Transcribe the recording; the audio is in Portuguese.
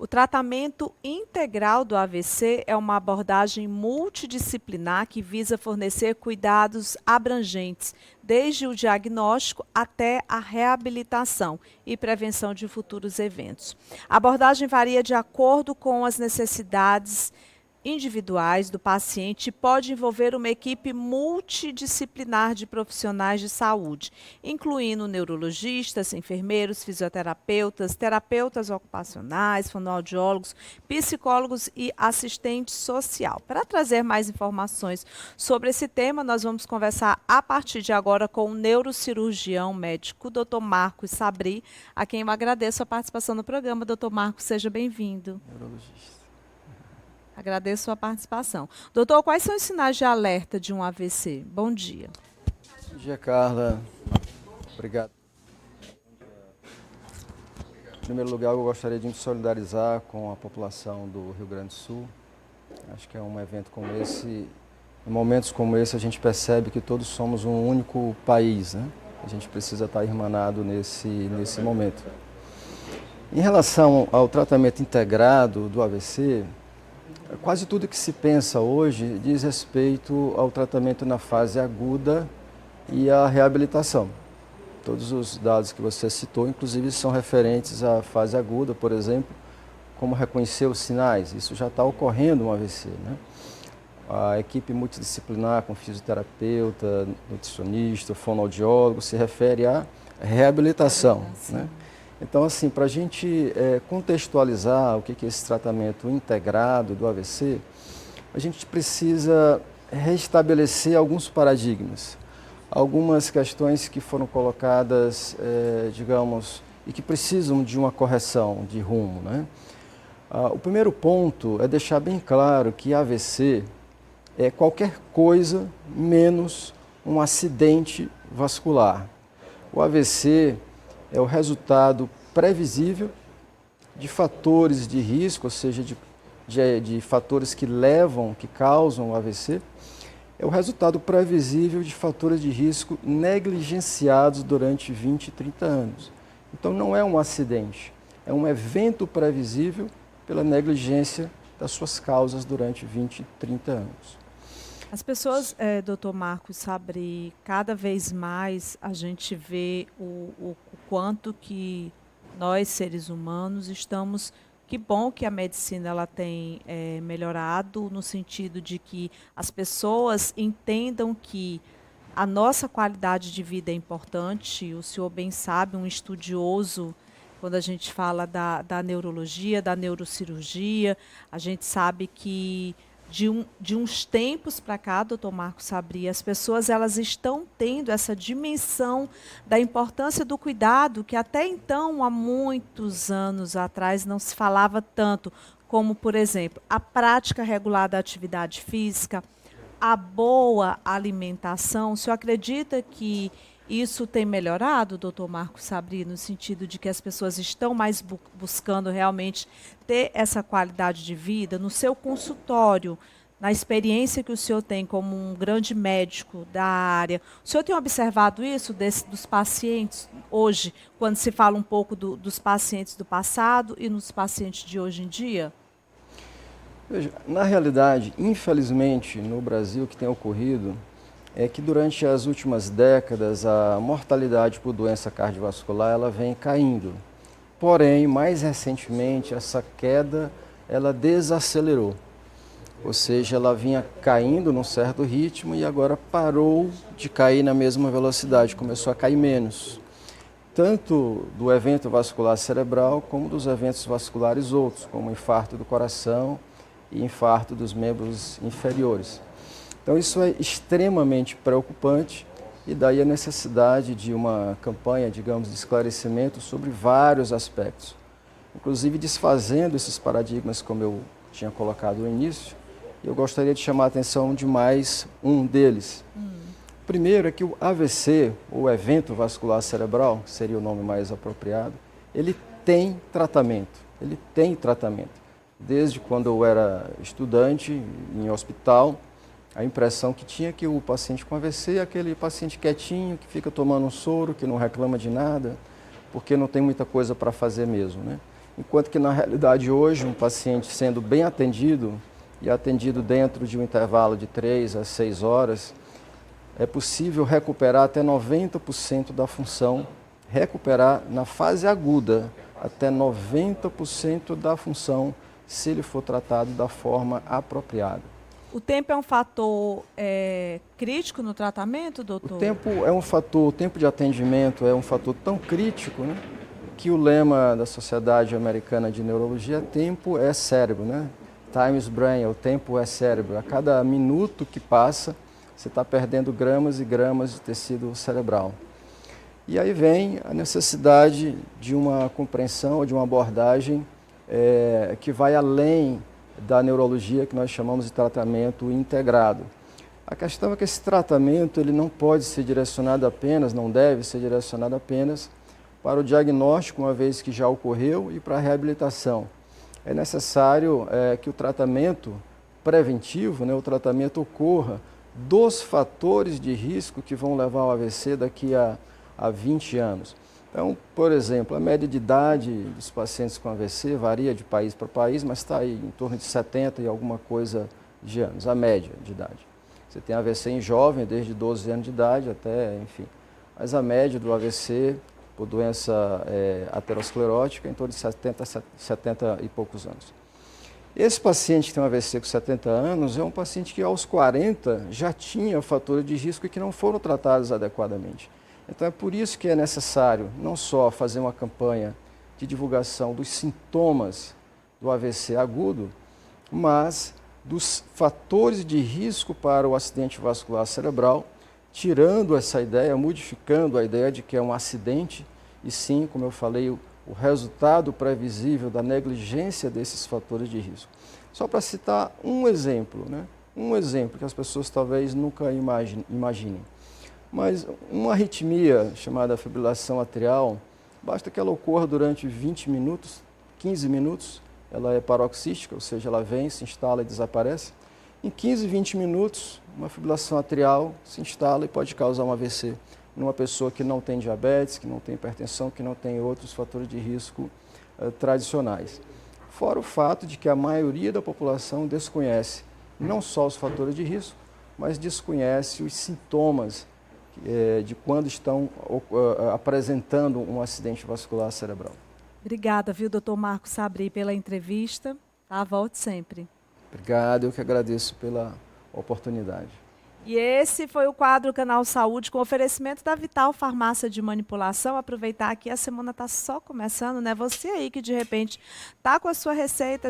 O tratamento integral do AVC é uma abordagem multidisciplinar que visa fornecer cuidados abrangentes, desde o diagnóstico até a reabilitação e prevenção de futuros eventos. A abordagem varia de acordo com as necessidades individuais do paciente e pode envolver uma equipe multidisciplinar de profissionais de saúde, incluindo neurologistas, enfermeiros, fisioterapeutas, terapeutas ocupacionais, fonoaudiólogos, psicólogos e assistente social. Para trazer mais informações sobre esse tema, nós vamos conversar a partir de agora com o neurocirurgião médico, Dr. Marcos Sabri, a quem eu agradeço a participação no programa. Dr. Marcos, seja bem-vindo. Neurologista. Agradeço a participação. Doutor, quais são os sinais de alerta de um AVC? Bom dia. Bom dia, Carla. Obrigado. Em primeiro lugar, eu gostaria de me solidarizar com a população do Rio Grande do Sul. Acho que é um evento como esse, em momentos como esse, a gente percebe que todos somos um único país, né? A gente precisa estar irmanado nesse momento. Em relação ao tratamento integrado do AVC, quase tudo que se pensa hoje diz respeito ao tratamento na fase aguda e à reabilitação. Todos os dados que você citou, inclusive, são referentes à fase aguda, por exemplo, como reconhecer os sinais. Isso já está ocorrendo no AVC, né? A equipe multidisciplinar com fisioterapeuta, nutricionista, fonoaudiólogo se refere à reabilitação, né? Então, assim, para a gente contextualizar o que é esse tratamento integrado do AVC, a gente precisa restabelecer alguns paradigmas, algumas questões que foram colocadas, digamos, e que precisam de uma correção de rumo, né? O primeiro ponto é deixar bem claro que AVC é qualquer coisa menos um acidente vascular. O AVC é o resultado previsível de fatores de risco, ou seja, de fatores que causam o AVC. É o resultado previsível de fatores de risco negligenciados durante 20, 30 anos. Então não é um acidente, é um evento previsível pela negligência das suas causas durante 20, 30 anos. As pessoas, doutor Marcos Sabri, cada vez mais a gente vê o quanto que nós, seres humanos, estamos... Que bom que a medicina ela tem melhorado no sentido de que as pessoas entendam que a nossa qualidade de vida é importante. O senhor bem sabe, um estudioso, quando a gente fala da neurologia, da neurocirurgia, a gente sabe que de uns tempos para cá, doutor Marcos Sabri, as pessoas elas estão tendo essa dimensão da importância do cuidado que até então, há muitos anos atrás, não se falava tanto, como, por exemplo, a prática regular da atividade física, a boa alimentação. O senhor acredita que isso tem melhorado, doutor Marcos Sabri, no sentido de que as pessoas estão mais buscando realmente ter essa qualidade de vida no seu consultório, na experiência que o senhor tem como um grande médico da área? O senhor tem observado isso dos pacientes hoje, quando se fala um pouco dos pacientes do passado e nos pacientes de hoje em dia? Veja, na realidade, infelizmente, no Brasil, o que tem ocorrido é que durante as últimas décadas a mortalidade por doença cardiovascular ela vem caindo. Porém, mais recentemente, essa queda ela desacelerou. Ou seja, ela vinha caindo num certo ritmo e agora parou de cair na mesma velocidade, começou a cair menos. Tanto do evento vascular cerebral como dos eventos vasculares outros, como infarto do coração e infarto dos membros inferiores. Então isso é extremamente preocupante e daí a necessidade de uma campanha, digamos, de esclarecimento sobre vários aspectos. Inclusive desfazendo esses paradigmas, como eu tinha colocado no início, eu gostaria de chamar a atenção de mais um deles. Primeiro é que o AVC, o evento vascular cerebral, que seria o nome mais apropriado, ele tem tratamento, Desde quando eu era estudante em hospital, a impressão que tinha que o paciente com AVC é aquele paciente quietinho, que fica tomando um soro, que não reclama de nada, porque não tem muita coisa para fazer mesmo, né? enquanto que na realidade hoje um paciente sendo bem atendido e atendido dentro de um intervalo de 3 a 6 horas, é possível recuperar até 90% da função, recuperar na fase aguda até 90% da função se ele for tratado da forma apropriada. O tempo é um fator crítico no tratamento, doutor? O tempo é um fator, o tempo de atendimento é um fator tão crítico, né, que o lema da Sociedade Americana de Neurologia é tempo é cérebro, né? Time is brain, o tempo é cérebro. A cada minuto que passa, você está perdendo gramas e gramas de tecido cerebral. E aí vem a necessidade de uma compreensão, de uma abordagem que vai além da neurologia, que nós chamamos de tratamento integrado. A questão é que esse tratamento ele não pode ser direcionado apenas, não deve ser direcionado apenas para o diagnóstico, uma vez que já ocorreu, e para a reabilitação. É necessário que o tratamento preventivo, né, o tratamento ocorra dos fatores de risco que vão levar ao AVC daqui a 20 anos. Então, por exemplo, a média de idade dos pacientes com AVC varia de país para país, mas está aí em torno de 70 e alguma coisa de anos, a média de idade. Você tem AVC em jovem, desde 12 anos de idade até, enfim. Mas a média do AVC, por doença aterosclerótica, em torno de 70 e poucos anos. Esse paciente que tem um AVC com 70 anos é um paciente que aos 40 já tinha fatores de risco e que não foram tratados adequadamente. Então é por isso que é necessário não só fazer uma campanha de divulgação dos sintomas do AVC agudo, mas dos fatores de risco para o acidente vascular cerebral, tirando essa ideia, modificando a ideia de que é um acidente, e sim, como eu falei, o resultado previsível da negligência desses fatores de risco. Só para citar um exemplo, né? Um exemplo que as pessoas talvez nunca imaginem. Mas uma arritmia chamada fibrilação atrial, basta que ela ocorra durante 20 minutos, 15 minutos, ela é paroxística, ou seja, ela vem, se instala e desaparece. Em 15, 20 minutos, uma fibrilação atrial se instala e pode causar um AVC numa pessoa que não tem diabetes, que não tem hipertensão, que não tem outros fatores de risco tradicionais. Fora o fato de que a maioria da população desconhece não só os fatores de risco, mas desconhece os sintomas de quando estão apresentando um acidente vascular cerebral. Obrigada, viu, doutor Marcos Sabri, pela entrevista. Tá, volte sempre. Obrigado, eu que agradeço pela oportunidade. E esse foi o quadro Canal Saúde, com oferecimento da Vital Farmácia de Manipulação. Aproveitar que a semana está só começando, né? Você aí que de repente está com a sua receita